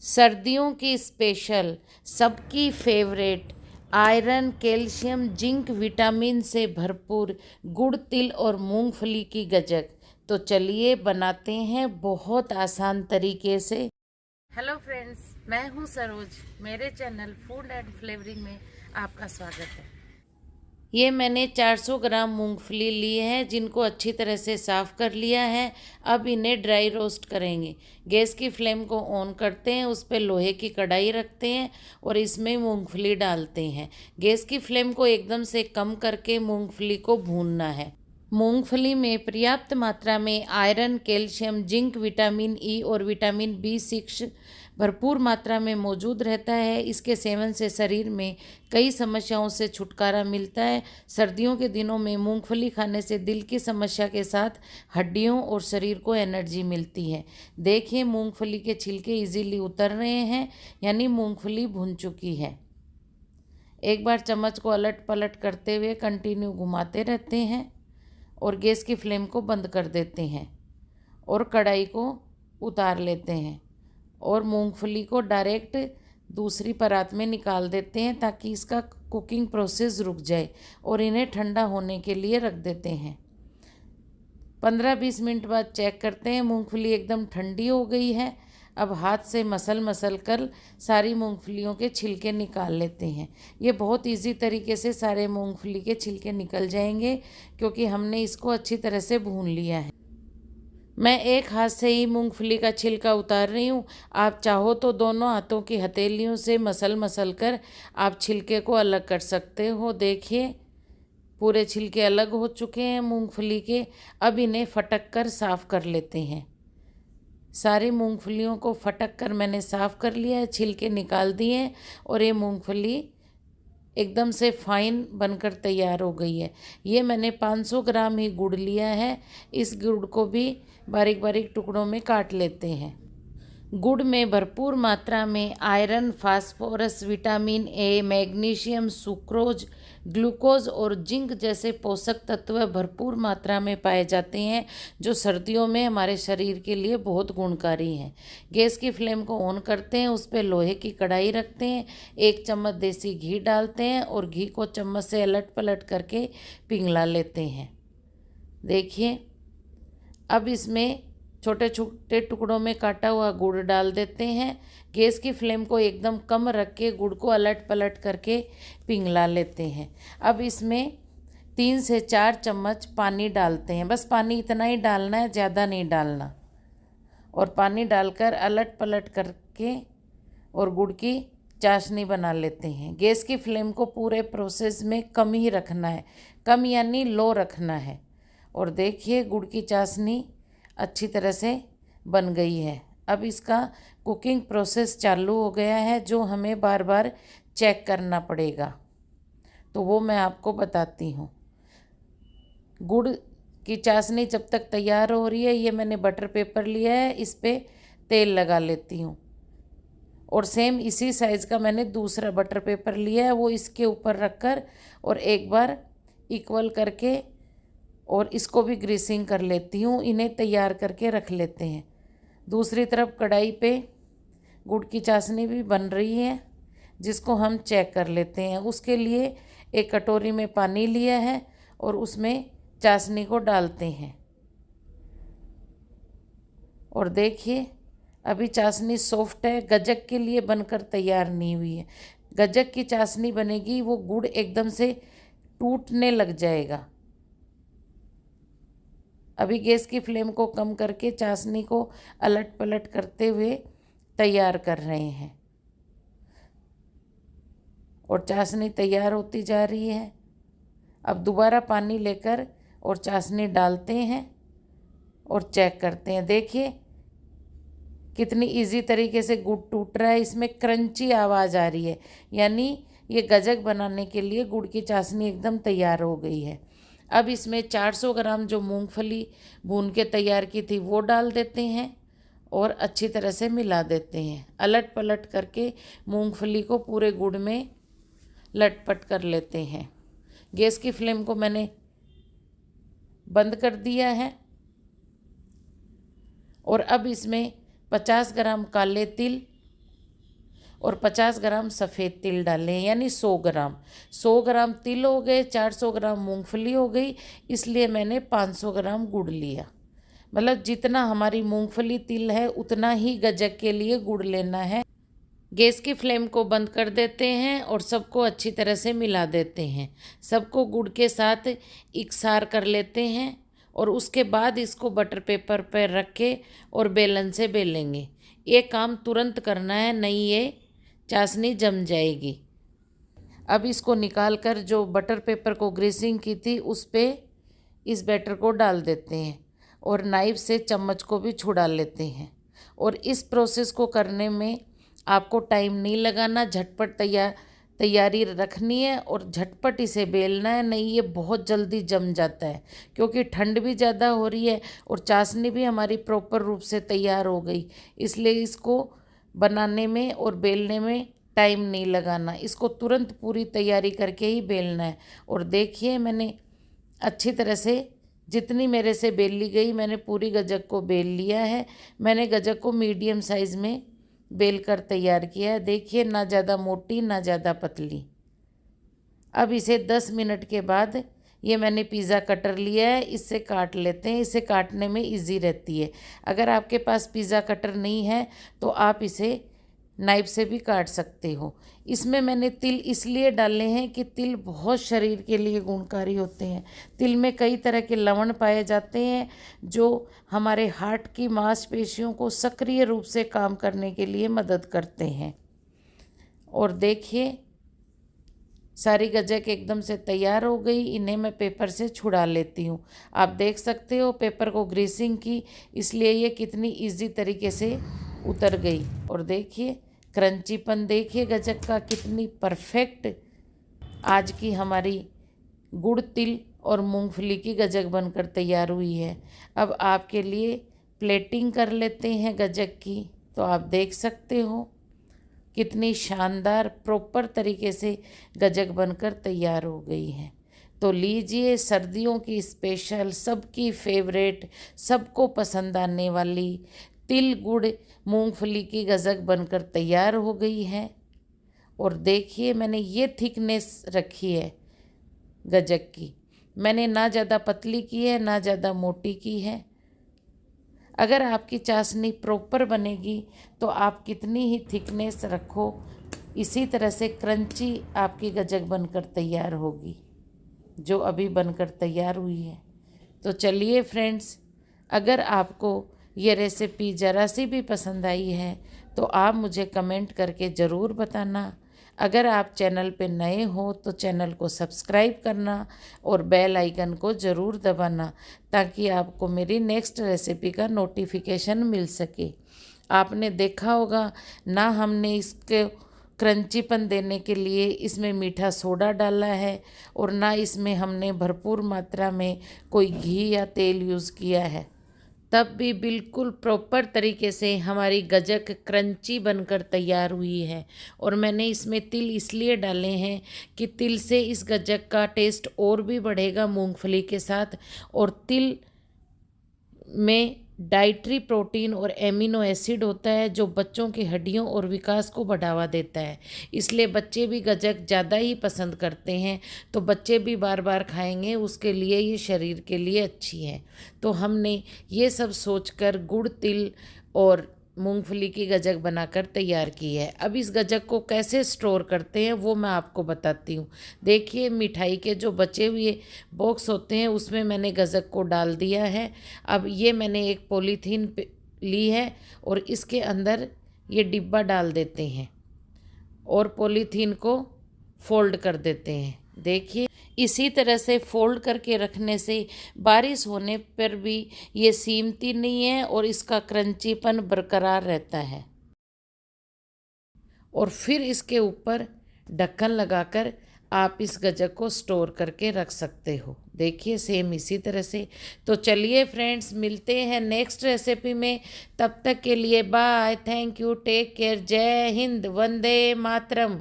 सर्दियों की स्पेशल, सबकी favourite, iron, calcium, zinc, vitamin से भरपूर गुड़, तिल और मूंगफली की गजक। तो चलिए बनाते हैं बहुत आसान तरीके से। हेलो फ्रेंड्स, मैं हूं सरोज। मेरे चैनल फूड एंड फ्लेवरिंग में आपका स्वागत है। ये मैंने 400 ग्राम मूंगफली लिए हैं, जिनको अच्छी तरह से साफ़ कर लिया है। अब इन्हें ड्राई रोस्ट करेंगे। गैस की फ्लेम को ऑन करते हैं, उस पर लोहे की कढ़ाई रखते हैं और इसमें मूंगफली डालते हैं। गैस की फ्लेम को एकदम से कम करके मूंगफली को भूनना है। मूंगफली में पर्याप्त मात्रा में iron, calcium, zinc, vitamin E और विटामिन B6 भरपूर मात्रा में मौजूद रहता है। इसके सेवन से शरीर में कई समस्याओं से छुटकारा मिलता है। सर्दियों के दिनों में मूंगफली खाने से दिल की समस्या के साथ हड्डियों और शरीर को एनर्जी मिलती है। देखिए, मूंगफली के छिलके इजीली उतर रहे हैं, यानी मूंगफली भुन चुकी है। एक बार चम्मच को अलट पलट करते हुए कंटिन्यू घुमाते रहते हैं और गैस की फ्लेम को बंद कर देते हैं और कढ़ाई को उतार लेते हैं और मूंगफली को डायरेक्ट दूसरी परात में निकाल देते हैं, ताकि इसका कुकिंग प्रोसेस रुक जाए, और इन्हें ठंडा होने के लिए रख देते हैं। 15-20 मिनट बाद चेक करते हैं, मूंगफली एकदम ठंडी हो गई है। अब हाथ से मसल कर सारी मूंगफलियों के छिलके निकाल लेते हैं। ये बहुत इजी तरीके से सारे मूंगफली के छिलके निकल जाएंगे, क्योंकि हमने इसको अच्छी तरह से भून लिया है। मैं एक हाथ से ही मूंगफली का छिलका उतार रही हूँ। आप चाहो तो दोनों हाथों की हथेलियों से मसल कर आप छिलके को अलग कर सकते हो। देखिए, पूरे छिलके अलग हो चुके हैं मूंगफली के। अब इन्हें फटक कर साफ़ कर लेते हैं। सारी मूंगफलियों को फटक कर मैंने साफ़ कर लिया है, छिलके निकाल दिए हैं और ये मूंगफली एकदम से फाइन बनकर तैयार हो गई है। ये मैंने 500 ग्राम ही गुड़ लिया है। इस गुड़ को भी बारीक बारीक टुकड़ों में काट लेते हैं। गुड़ में भरपूर मात्रा में iron, phosphorus, vitamin A, magnesium, sucrose, glucose और जिंक जैसे पोषक तत्व भरपूर मात्रा में पाए जाते हैं, जो सर्दियों में हमारे शरीर के लिए बहुत गुणकारी हैं। गैस की फ्लेम को ऑन करते हैं, उस पर लोहे की कढ़ाई रखते हैं, 1 चम्मच देसी घी डालते हैं और घी को चम्मच से अलट पलट करके पिघला लेते हैं। देखिए, अब इसमें छोटे छोटे टुकड़ों में काटा हुआ गुड़ डाल देते हैं। गैस की फ्लेम को एकदम कम रख के गुड़ को अलट पलट करके पिघला लेते हैं। अब इसमें 3 से 4 चम्मच पानी डालते हैं। बस पानी इतना ही डालना है, ज़्यादा नहीं डालना। और पानी डालकर अलट पलट करके और गुड़ की चाशनी बना लेते हैं। गैस की फ्लेम को पूरे प्रोसेस में कम ही रखना है, कम यानी लो रखना है। और देखिए, गुड़ की चाशनी अच्छी तरह से बन गई है। अब इसका कुकिंग प्रोसेस चालू हो गया है, जो हमें बार बार चेक करना पड़ेगा, तो वो मैं आपको बताती हूँ। गुड़ की चाशनी जब तक तैयार हो रही है, ये मैंने बटर पेपर लिया है, इस पर तेल लगा लेती हूँ। और सेम इसी साइज़ का मैंने दूसरा बटर पेपर लिया है, वो इसके ऊपर रखकर और एक बार इक्वल करके और इसको भी ग्रीसिंग कर लेती हूँ। इन्हें तैयार करके रख लेते हैं। दूसरी तरफ कढ़ाई पे गुड़ की चाशनी भी बन रही है, जिसको हम चेक कर लेते हैं। उसके लिए एक कटोरी में पानी लिया है और उसमें चाशनी को डालते हैं। और देखिए, अभी चाशनी सॉफ्ट है, गजक के लिए बनकर तैयार नहीं हुई है। गजक की चाशनी बनेगी, वो गुड़ एकदम से टूटने लग जाएगा। अभी गैस की फ्लेम को कम करके चाशनी को अलट पलट करते हुए तैयार कर रहे हैं और चाशनी तैयार होती जा रही है। अब दोबारा पानी लेकर और चाशनी डालते हैं और चेक करते हैं। देखिए, कितनी इजी तरीके से गुड़ टूट रहा है, इसमें क्रंची आवाज़ आ रही है, यानी ये गजक बनाने के लिए गुड़ की चाशनी एकदम तैयार हो गई है। अब इसमें 400 ग्राम जो मूंगफली भून के तैयार की थी वो डाल देते हैं और अच्छी तरह से मिला देते हैं। अलट पलट करके मूंगफली को पूरे गुड़ में लटपट कर लेते हैं। गैस की फ्लेम को मैंने बंद कर दिया है और अब इसमें 50 ग्राम काले तिल और 50 ग्राम सफ़ेद तिल डालें, यानी 100 ग्राम। 100 ग्राम तिल हो गए, 400 ग्राम मूंगफली हो गई, इसलिए मैंने 500 ग्राम गुड़ लिया। मतलब जितना हमारी मूंगफली तिल है उतना ही गज्जक के लिए गुड़ लेना है। गैस की फ्लेम को बंद कर देते हैं और सबको अच्छी तरह से मिला देते हैं। सबको गुड़ के साथ इकसार कर लेते हैं और उसके बाद इसको बटर पेपर पर रख के और बेलन से बेलेंगे। ये काम तुरंत करना है, नहीं ये चाशनी जम जाएगी। अब इसको निकाल कर जो बटर पेपर को ग्रीसिंग की थी उस पर इस बैटर को डाल देते हैं और नाइफ से चम्मच को भी छुड़ा लेते हैं। और इस प्रोसेस को करने में आपको टाइम नहीं लगाना, झटपट तैयारी रखनी है और झटपट इसे बेलना है, नहीं ये बहुत जल्दी जम जाता है क्योंकि ठंड भी ज़्यादा हो रही है और चाशनी भी हमारी प्रॉपर रूप से तैयार हो गई। इसलिए इसको बनाने में और बेलने में टाइम नहीं लगाना, इसको तुरंत पूरी तैयारी करके ही बेलना है। और देखिए मैंने अच्छी तरह से जितनी मेरे से बेल ली गई मैंने पूरी गज्जक को बेल लिया है। मैंने गज्जक को मीडियम साइज़ में बेल कर तैयार किया है। देखिए ना ज़्यादा मोटी ना ज़्यादा पतली। अब इसे 10 मिनट के बाद ये मैंने पिज़्ज़ा कटर लिया है, इससे काट लेते हैं। इसे काटने में इजी रहती है। अगर आपके पास पिज़्ज़ा कटर नहीं है तो आप इसे नाइफ से भी काट सकते हो। इसमें मैंने तिल इसलिए डाले हैं कि तिल बहुत शरीर के लिए गुणकारी होते हैं। तिल में कई तरह के लवण पाए जाते हैं जो हमारे हार्ट की मांसपेशियों को सक्रिय रूप से काम करने के लिए मदद करते हैं। और देखिए सारी गज्जक एकदम से तैयार हो गई। इन्हें मैं पेपर से छुड़ा लेती हूँ। आप देख सकते हो पेपर को ग्रीसिंग की, इसलिए ये कितनी इजी तरीके से उतर गई। और देखिए क्रंचीपन देखिए गज्जक का कितनी परफेक्ट आज की हमारी गुड़ तिल और मूंगफली की गज्जक बनकर तैयार हुई है। अब आपके लिए प्लेटिंग कर लेते हैं गज्जक की। तो आप देख सकते हो कितनी शानदार प्रॉपर तरीके से गज्जक बनकर तैयार हो गई है। तो लीजिए सर्दियों की स्पेशल, सबकी फेवरेट, सबको पसंद आने वाली तिल गुड़ मूंगफली की गज्जक बनकर तैयार हो गई है। और देखिए मैंने ये थिकनेस रखी है गज्जक की, मैंने ना ज़्यादा पतली की है ना ज़्यादा मोटी की है। अगर आपकी चाशनी प्रॉपर बनेगी तो आप कितनी ही थिकनेस रखो, इसी तरह से क्रंची आपकी गज्जक बनकर तैयार होगी जो अभी बनकर तैयार हुई है। तो चलिए फ्रेंड्स, अगर आपको ये रेसिपी ज़रा सी भी पसंद आई है तो आप मुझे कमेंट करके ज़रूर बताना। अगर आप चैनल पे नए हो तो चैनल को सब्सक्राइब करना और बेल आइकन को ज़रूर दबाना ताकि आपको मेरी नेक्स्ट रेसिपी का नोटिफिकेशन मिल सके। आपने देखा होगा ना, हमने इसके क्रंचीपन देने के लिए इसमें मीठा सोडा डाला है और ना इसमें हमने भरपूर मात्रा में कोई घी या तेल यूज़ किया है, तब भी बिल्कुल प्रॉपर तरीके से हमारी गज्जक क्रंची बनकर तैयार हुई है। और मैंने इसमें तिल इसलिए डाले हैं कि तिल से इस गज्जक का टेस्ट और भी बढ़ेगा मूंगफली के साथ। और तिल में डाइटरी प्रोटीन और एमिनो एसिड होता है जो बच्चों की हड्डियों और विकास को बढ़ावा देता है, इसलिए बच्चे भी गज्जक ज़्यादा ही पसंद करते हैं। तो बच्चे भी बार बार खाएंगे, उसके लिए ये शरीर के लिए अच्छी है। तो हमने ये सब सोचकर गुड़ तिल और मूंगफली की गज्जक बनाकर तैयार की है। अब इस गज्जक को कैसे स्टोर करते हैं वो मैं आपको बताती हूँ। देखिए मिठाई के जो बचे हुए बॉक्स होते हैं उसमें मैंने गज्जक को डाल दिया है। अब ये मैंने एक पॉलीथीन ली है और इसके अंदर ये डिब्बा डाल देते हैं और पॉलीथीन को फोल्ड कर देते हैं। देखिए इसी तरह से फोल्ड करके रखने से बारिश होने पर भी ये सीमती नहीं है और इसका क्रंचीपन बरकरार रहता है। और फिर इसके ऊपर ढक्कन लगाकर आप इस गज्जक को स्टोर करके रख सकते हो। देखिए सेम इसी तरह से। तो चलिए फ्रेंड्स, मिलते हैं नेक्स्ट रेसिपी में। तब तक के लिए bye, thank you, take care, जय हिंद, वंदे मातरम।